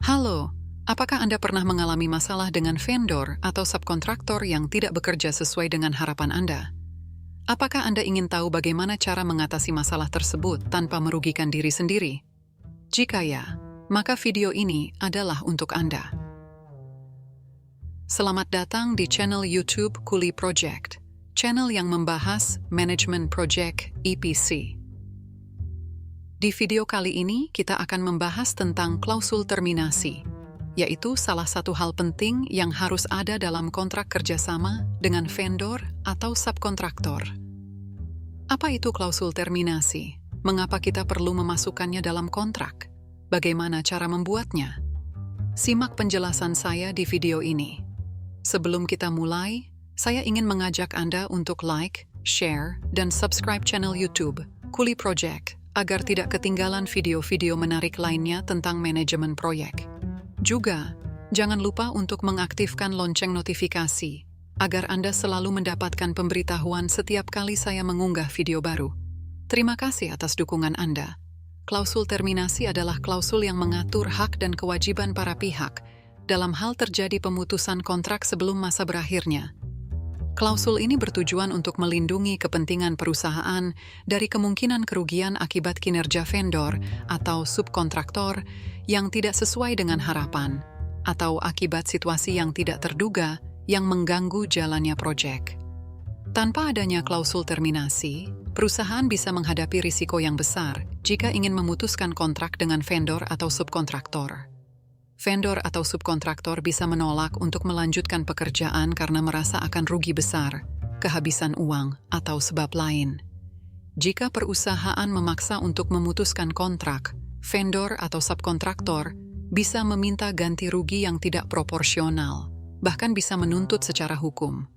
Halo, apakah Anda pernah mengalami masalah dengan vendor atau subkontraktor yang tidak bekerja sesuai dengan harapan Anda? Apakah Anda ingin tahu bagaimana cara mengatasi masalah tersebut tanpa merugikan diri sendiri? Jika ya, maka video ini adalah untuk Anda. Selamat datang di channel YouTube Kuli Project, channel yang membahas manajemen project EPC. Di video kali ini, kita akan membahas tentang klausul terminasi, yaitu salah satu hal penting yang harus ada dalam kontrak kerjasama dengan vendor atau subkontraktor. Apa itu klausul terminasi? Mengapa kita perlu memasukkannya dalam kontrak? Bagaimana cara membuatnya? Simak penjelasan saya di video ini. Sebelum kita mulai, saya ingin mengajak Anda untuk like, share, dan subscribe channel YouTube Kuli Project agar tidak ketinggalan video-video menarik lainnya tentang manajemen proyek. Juga, jangan lupa untuk mengaktifkan lonceng notifikasi agar Anda selalu mendapatkan pemberitahuan setiap kali saya mengunggah video baru. Terima kasih atas dukungan Anda. Klausul terminasi adalah klausul yang mengatur hak dan kewajiban para pihak dalam hal terjadi pemutusan kontrak sebelum masa berakhirnya. Klausul ini bertujuan untuk melindungi kepentingan perusahaan dari kemungkinan kerugian akibat kinerja vendor atau subkontraktor yang tidak sesuai dengan harapan, atau akibat situasi yang tidak terduga yang mengganggu jalannya proyek. Tanpa adanya klausul terminasi, perusahaan bisa menghadapi risiko yang besar jika ingin memutuskan kontrak dengan vendor atau subkontraktor. Vendor atau subkontraktor bisa menolak untuk melanjutkan pekerjaan karena merasa akan rugi besar, kehabisan uang, atau sebab lain. Jika perusahaan memaksa untuk memutuskan kontrak, vendor atau subkontraktor bisa meminta ganti rugi yang tidak proporsional, bahkan bisa menuntut secara hukum.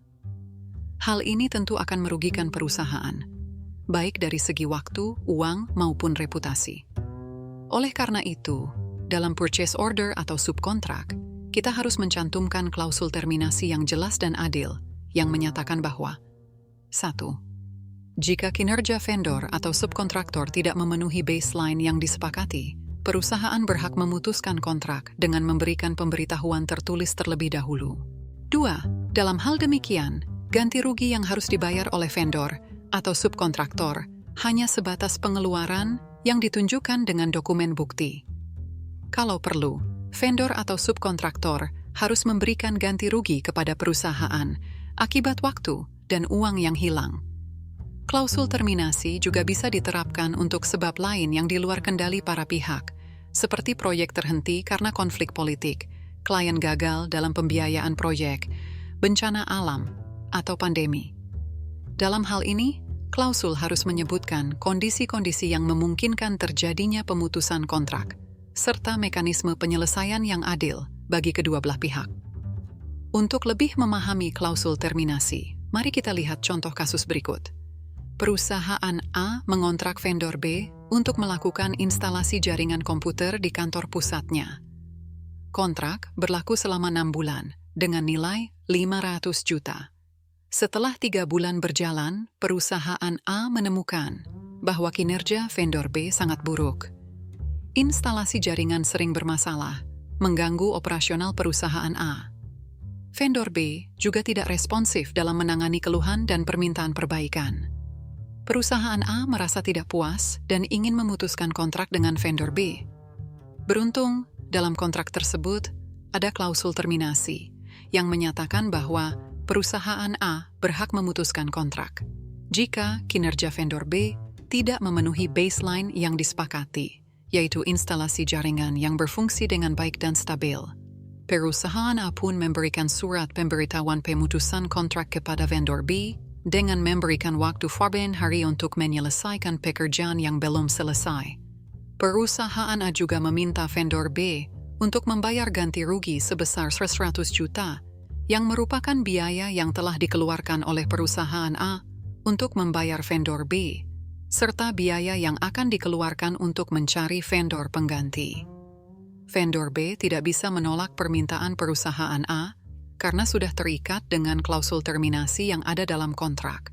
Hal ini tentu akan merugikan perusahaan, baik dari segi waktu, uang, maupun reputasi. Oleh karena itu, dalam purchase order atau subkontrak, kita harus mencantumkan klausul terminasi yang jelas dan adil, yang menyatakan bahwa 1. Jika kinerja vendor atau subkontraktor tidak memenuhi baseline yang disepakati, perusahaan berhak memutuskan kontrak dengan memberikan pemberitahuan tertulis terlebih dahulu. 2. Dalam hal demikian, ganti rugi yang harus dibayar oleh vendor atau subkontraktor hanya sebatas pengeluaran yang ditunjukkan dengan dokumen bukti. Kalau perlu, vendor atau subkontraktor harus memberikan ganti rugi kepada perusahaan akibat waktu dan uang yang hilang. Klausul terminasi juga bisa diterapkan untuk sebab lain yang di luar kendali para pihak, seperti proyek terhenti karena konflik politik, klien gagal dalam pembiayaan proyek, bencana alam, atau pandemi. Dalam hal ini, klausul harus menyebutkan kondisi-kondisi yang memungkinkan terjadinya pemutusan kontrak, serta mekanisme penyelesaian yang adil bagi kedua belah pihak. Untuk lebih memahami klausul terminasi, mari kita lihat contoh kasus berikut. Perusahaan A mengontrak vendor B untuk melakukan instalasi jaringan komputer di kantor pusatnya. Kontrak berlaku selama 6 bulan dengan nilai 500 juta. Setelah 3 bulan berjalan, perusahaan A menemukan bahwa kinerja vendor B sangat buruk. Instalasi jaringan sering bermasalah, mengganggu operasional perusahaan A. Vendor B juga tidak responsif dalam menangani keluhan dan permintaan perbaikan. Perusahaan A merasa tidak puas dan ingin memutuskan kontrak dengan vendor B. Beruntung, dalam kontrak tersebut ada klausul terminasi yang menyatakan bahwa perusahaan A berhak memutuskan kontrak jika kinerja vendor B tidak memenuhi baseline yang disepakati, yaitu instalasi jaringan yang berfungsi dengan baik dan stabil. Perusahaan A pun memberikan surat pemberitahuan pemutusan kontrak kepada vendor B dengan memberikan waktu 14 hari untuk menyelesaikan pekerjaan yang belum selesai. Perusahaan A juga meminta vendor B untuk membayar ganti rugi sebesar 100 juta, yang merupakan biaya yang telah dikeluarkan oleh perusahaan A untuk membayar vendor B, serta biaya yang akan dikeluarkan untuk mencari vendor pengganti. Vendor B tidak bisa menolak permintaan perusahaan A karena sudah terikat dengan klausul terminasi yang ada dalam kontrak.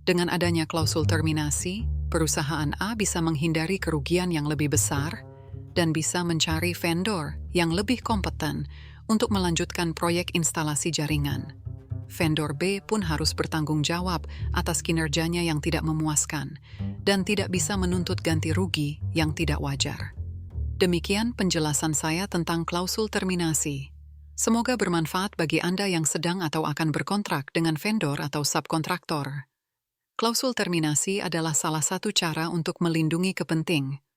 Dengan adanya klausul terminasi, perusahaan A bisa menghindari kerugian yang lebih besar dan bisa mencari vendor yang lebih kompeten untuk melanjutkan proyek instalasi jaringan. Vendor B pun harus bertanggung jawab atas kinerjanya yang tidak memuaskan dan tidak bisa menuntut ganti rugi yang tidak wajar. Demikian penjelasan saya tentang klausul terminasi. Semoga bermanfaat bagi Anda yang sedang atau akan berkontrak dengan vendor atau subkontraktor. Klausul terminasi adalah salah satu cara untuk melindungi kepentingan